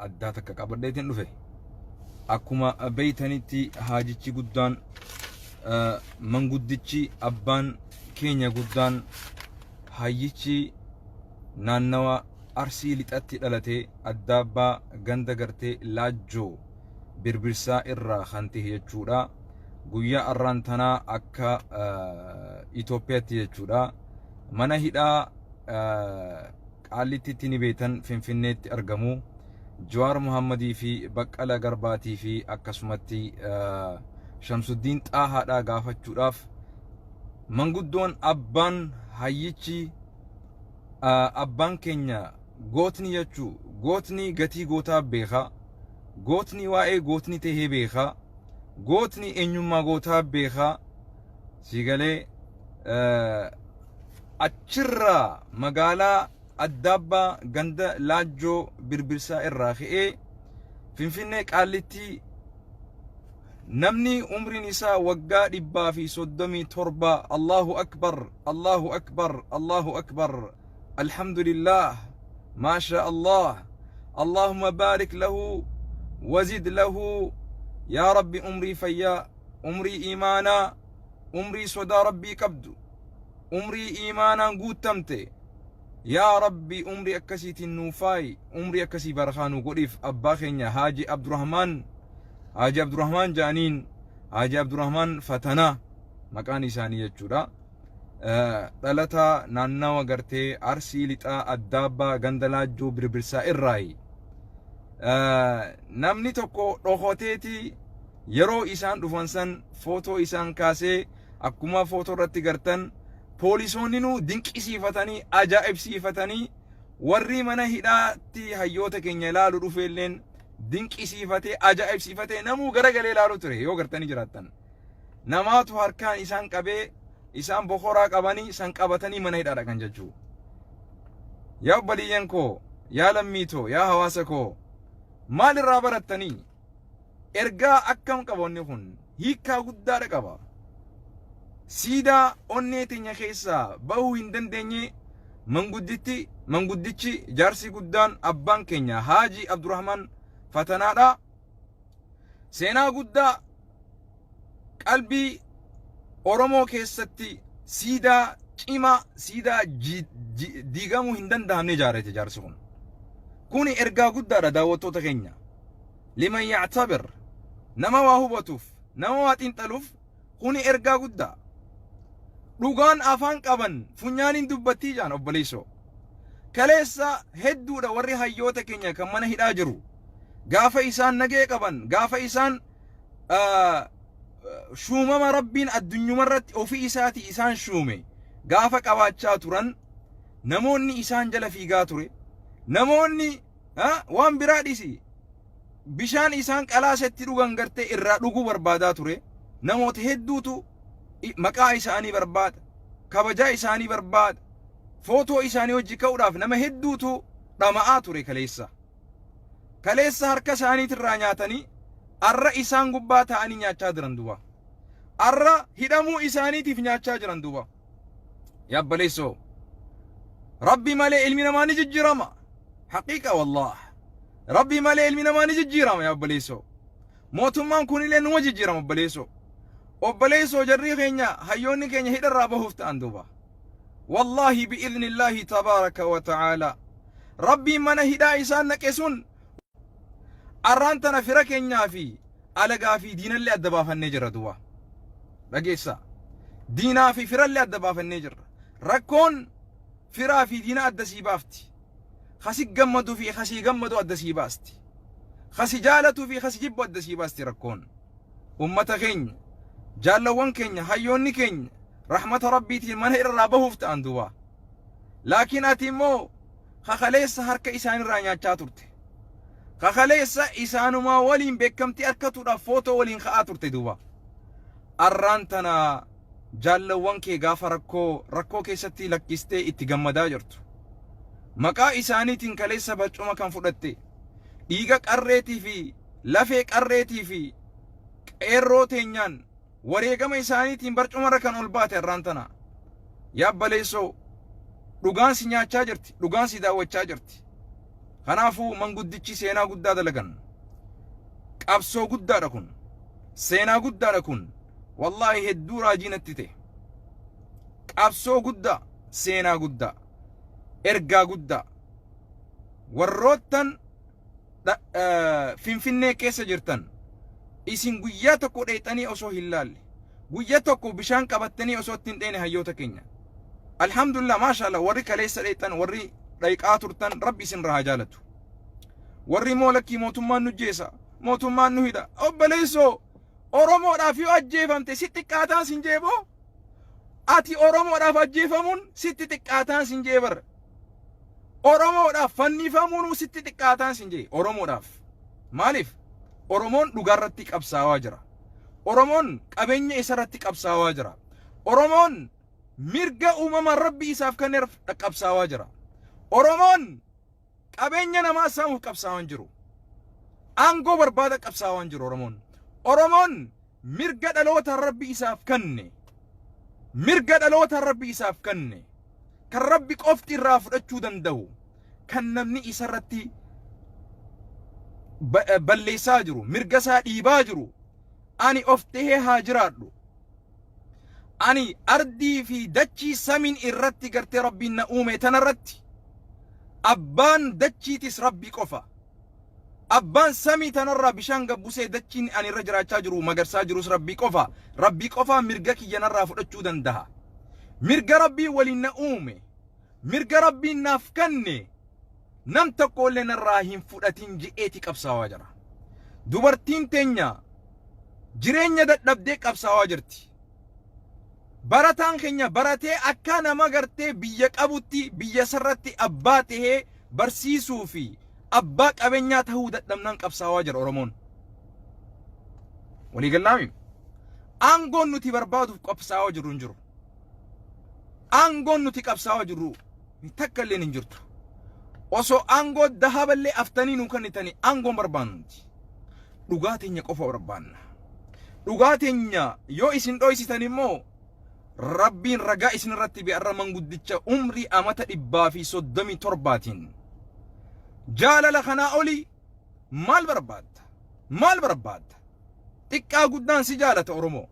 addaa takka qabadheetiin dhufe. Akkuma beeytanitti haajichi guddaan manguddichi abbaan keenya guddaan hayyichi naannawa Arsii lixatti dhalatee addaabbaa ganda gartee Laajjoo birbirsaa irraa kan ta'e jechuudha. Guyyaa arraan tanaa akka Itoophiyaatti jechuudha. Mana hidhaa Qaallittiitti ni beetan Finfinneetti argamu. Jawaar Muhammadii fi Baqqala Garbaatii fi akkasumatti Shamsuddiin Xaahaadhaa gaafachuudhaaf manguddoon abbaan hayyichi abbaan keenya gootni jechuu gootni gatii gootaa beekaa gootni waa'ee gootni tahee beekaa gootni eenyummaa gootaa beekaa sigalee achirraa magaalaa addaabbaa ganda Laajjoo birbirsaa irraa ka'ee Finfinnee Qaallittii namni umriin isaa waggaa 137 Allahu akbar Allahu akbar Allahu akbar alhamdulillah ما شاء الله اللهم بارك له وزد له يا ربي أمري فيا أمري إيمانا أمري صدى ربي كبد أمري إيمانا قوتمتي يا ربي أمري أكسي النوفاي أمري أكسي برخانو قريف أباخينيا حاجي عبد الرحمن جانين حاجي عبد الرحمن فتنا مكاني ثانية جورا دلتا نانوا غرتي Arsii lixaa addaabbaa ganda Laajjoo birbirsaa irraayi. Namni tokko dhokoteeti yeroo isaan dhufan san footoo isaan kaasee akkuma footoo irratti gartan poolisoonni nu dinqisiifatanii ajaa'ibsiifatanii warri mana hidhaatti hayyoota keenya ilaalu dhufeelleen dinqisiifatee ajaa'ibsiifatee namuu garagalee ilaalu ture yoo gartanii jiraattan. Namaatu harkaan isaan qabee isaan bokoraa qabanii san qabatanii mana hidhaadha kan jechuu. Yaa obboleeyyan koo, yaa lammiitoo, yaa hawaasa koo, maal irraa barattanii? Ergaa akkam qaba onni kun? Hiikkaa guddaadha qaba. Siidaa onnee teenya keessaa bahuu hin dandeenye manguddichi jaarsi guddaan abbaan keenya Haaji Abdurrahman Fatanaadha. Seenaa guddaa qalbii Oromoo keessatti siidaa cimaa siidaa diigamuu hin danda'amne ijaarate jaarsi kun. Kuni ergaa guddaadha daawwattoota keenya. Liman ya'tabir nama waa hubatuuf nama waa xiinxaluuf kuni ergaa guddaa. Dhugaan afaan qaban funyaaniin dubbattii jaan obboleessoo. Kaleessa hedduudha warri hayyoota keenya kan mana hidhaa jiru. Gaafa isaan nagee qaban gaafa isaan shuumama rabbiin addunyumarratti ofii isaati isaan shuume gaafa qabaachaa turan namoonni isaan jala fiigaa ture namoonni waan biraa dhisi bishaan isaan qalaasetti dhugan gartee irraa dhuguu barbaadaa ture namoota hedduutu maqaa isaanii barbaada kabajaa isaanii barbaada footoo isaanii hojii ka'uudhaaf nama hedduutu dhama'aa ture kaleessa harka isaaniitirraa nyaatanii arra isaan gubbaa ta'anii nyaachaa jiran duba. Arra hidhamuu isaaniitiif nyaachaa jiran duba. Yaa obboleessoo. Rabbi malee ilmi namaa ni jijjiirama. Haqiiqa wallah. Rabbi malee ilmi namaa ni jijjiirama yaa obboleessoo. Mootummaan kunillee numa jijjiirama obboleessoo. Obboleessoo jarri keenya hayyoonni keenya hidharraa bahuuf ta'an duba. Wallahi bi'idhnillahi tabaaraka wa ta'ala. Rabbi mana hidhaa isaan naqe sun arraan tana fira keenyaa fi alagaa fi diinallee adda baafannee jirra duba. Dhageessa. Diinaa fi firallee adda baafannee jirra. Rakkoon firaa fi diina adda sii baafti. Kasi gammadu fi kasi gammadu adda sii baasti. Kasi jaalatu fi kasi jibbu adda sii baasti rakkoon. Ummata keenya, jaallawwan keenya, hayyoonni keenya rahmata rabbiitiin mana irraa bahuuf ta'an duba. Laakiin ati immoo kakaleessa harka isaanirraa nyaachaa turte. Kakaleessa isaanumaa waliin beekamtii harkatuudhaaf footoo waliin ka'aa turte duba. Arraan tana jaallawwan kee gaafa rakkoo keessatti lakkistee itti gammadaa jirtu. Maqaa isaaniitiin kaleessa barcuma kan fudhatte dhiiga qarreetii fi lafee qarreetii fi qeerroo teenyaan wareegama isaaniitiin barcumarra kan ol baate arraan tana. Yaa obboleessoo dhugaan si nyaachaa jirti, dhugaan si daawwachaa jirti. Kanaafuu manguddichi seenaa guddaa dalagan. Qabsoo guddaadha kun. Seenaa guddaadha kun. Wallaahi hedduu raajii natti ta'e. Qabsoo guddaa, seenaa guddaa, ergaa guddaa. Warroottan Finfinnee keessa jirtan isin guyyaa tokko dheexanii osoo hin laalle, guyyaa tokko bishaan qabattanii osoo ittiin dheene hayyoota keenya. Alhamdulillah, maashaallah, warri kaleessa dheexan, warri dhayqaa turtan rabbi isin irraa jaalatu. Warri moolakkii mootummaan nu jeesa, mootummaan nu hidha. Obboleessoo, Oromoodhaaf yoo ajjeefamte sitti xiqqaataan sin jeeboo? Ati Oromoodhaaf ajjeefamuun sitti xiqqaataan sin jeebar. Oromoodhaaf fannifamuun sitti xiqqaataan sin jee. Oromoodhaaf. Maaliif? Oromoon dhugaarratti qabsaawaa jira. Oromoon qabeenya isarratti qabsaawaa jira. Oromoon mirga uumama rabbi isaaf kenneef qabsaawaa jira. Oromoon qabeenya namaa saamuuf qabsaawaa jiru. Aangoo barbaada qabsaawaa jiru Oromoon. Oromoon mirga dhaloota rabbi isaaf kenne. Mirga dhaloota rabbi isaaf kenne. Kan rabbi qofti irraa fudhachuu danda'u. Kan namni isarratti balleessaa jiru. Mirga isaa dhiibaa jiru. Ani of tahee haa jiraadhu. Ani ardii fi dachii samiin irratti gartee rabbiin na uume tanarratti. Abbaan dachiitis rabbi qofa. Abbaan samii tanarraa bishaan gabbusee dachiin ani irra jiraachaa jiru magarsaa jirus rabbi qofa. Rabbi qofa mirga kiyyanarraa fudhachuu danda'a. Mirga rabbii waliin na uume. Mirga rabbiin naaf kenne. Nam tokko illee narraa hin fudhatin je'eeti qabsaawaa jira. Dubartiin teenya jireenya dadhabdee qabsaawaa jirti. Barataan keenya baratee akka nama gartee biyya qabutti biyya sarratti abbaa tahee barsiisuu fi abbaa qabeenyaa tahuu dadhabnaan qabsaawaa jira Oromoon. Walii gallaami. Aangoon nuti barbaaduuf qabsaawaa jiru hin jiru. Aangoon nuti qabsaawaa jirru takka illee hin jirtu. Osoo aangoo dahaballee aftanii nu kennitanii aangoon barbaannu. Dhugaa teenya qofa barbaanna. Dhugaa teenya yoo isin dhoysitan immoo Rabbiin ragaa isin irratti bi'arra manguddicha umrii amata 137tiin. Jaalala kanaa oli maal barbaadda? Maal barbaadda? Xiqqaa guddaan si jaalata Oromoo.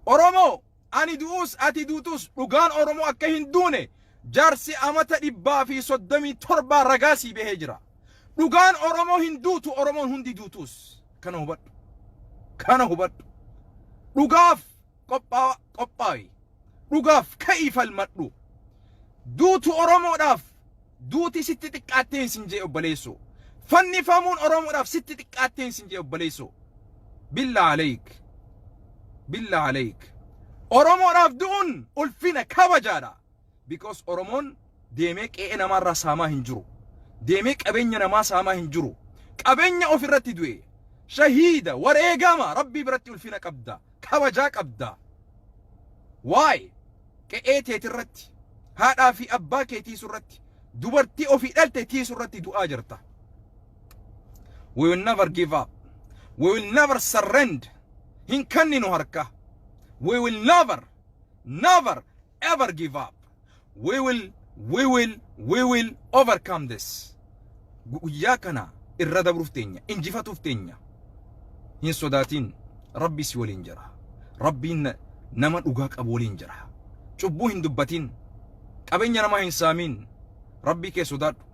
Oromoo ani du'us ati duutus dhugaan Oromoo akka hin duune jaarsi amata 137 ragaa si bahee jira. Dhugaan Oromoo hin duutu Oromoon hundi duutus. Kana hubadhu. Kana hubadhu. Dhugaaf qophaa'i. Dhugaaf ka'ii falmadhu. Duutu Oromoodhaaf duuti sitti xiqqaatteen sin jee obboleessoo. Fannifamuun Oromoodhaaf sitti xiqqaatteen sin jee obboleessoo. Billah alayk. Billah alayk. Oromoodhaaf du'uun ulfina kabajaadha. Because Oromoon deemee qe'ee namaarraa saamaa hin jiru. Deemee qabeenya namaa saamaa hin jiru. Qabeenya ofirratti du'e. Shahiida wareegama rabbii biratti ulfina qabda. Kabajaa qabda. Waay qe'ee teetirratti haadhaa fi abbaa keetii surratti dubartii ofii dhalte tiisurratti du'aa jirta. We will never give up. We will never surrender. Hin kanninu harka. We will never ever give up. We will overcome this. Guyyaa kana irra dabruuf teenya, injifatuuf teenya. Hin sodaatin, Rabbi si waliin jira. Rabbiin nama dhugaa qabu waliin jira. Cubbuu hin dubbatin. Qabeenya namaa hin saamin. Rabbi kee sodaadhu.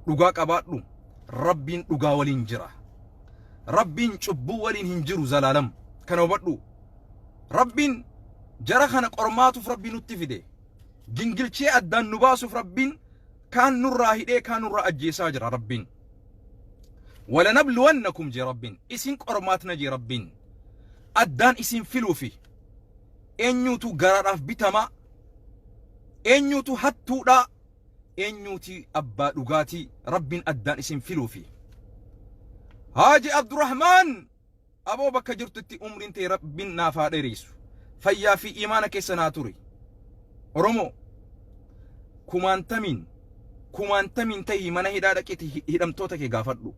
Dhugaa qabaadhu. Rabbiin dhugaa waliin jira. Rabbiin cubbuu waliin hin jiru zalaalam. Kana hubadhu. Rabbiin jara kana qormaatuuf Rabbi nutti fide. Gingilchee addaan nu baasuuf Rabbiin kaan nurraa hidhee kaan nurraa ajjeesaa jira Rabbiin. ولنبلونكم جي ربين اسين قرماتنا جي ربين أدان اسين فلوفي إنيوتو غراراف بيتما إنيوتو حتو دا إنيوتي أبا لغاتي ربين أدان اسين فلوفي هاجي عبد الرحمن أبو بكر جرتتي أمرين تي ربين نافا ريسو فيا في إيمانك سناتوري رومو كومانتمين تي من هدادك هدمتوتك غافدو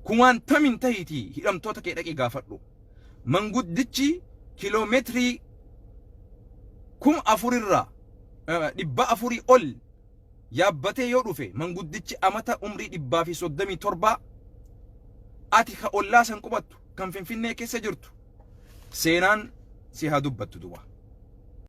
كومانتمين تي هدمتوتك هدادك غافدو مانغوديتشي كيلومتري كوم أفوري را دبا أفوري أول yaabbatee yoo dhufe manguddichi amata umrii 137 ati ka ollaa san qubattu kan Finfinnee keessa jirtu seenaan si haa dubbattu duba.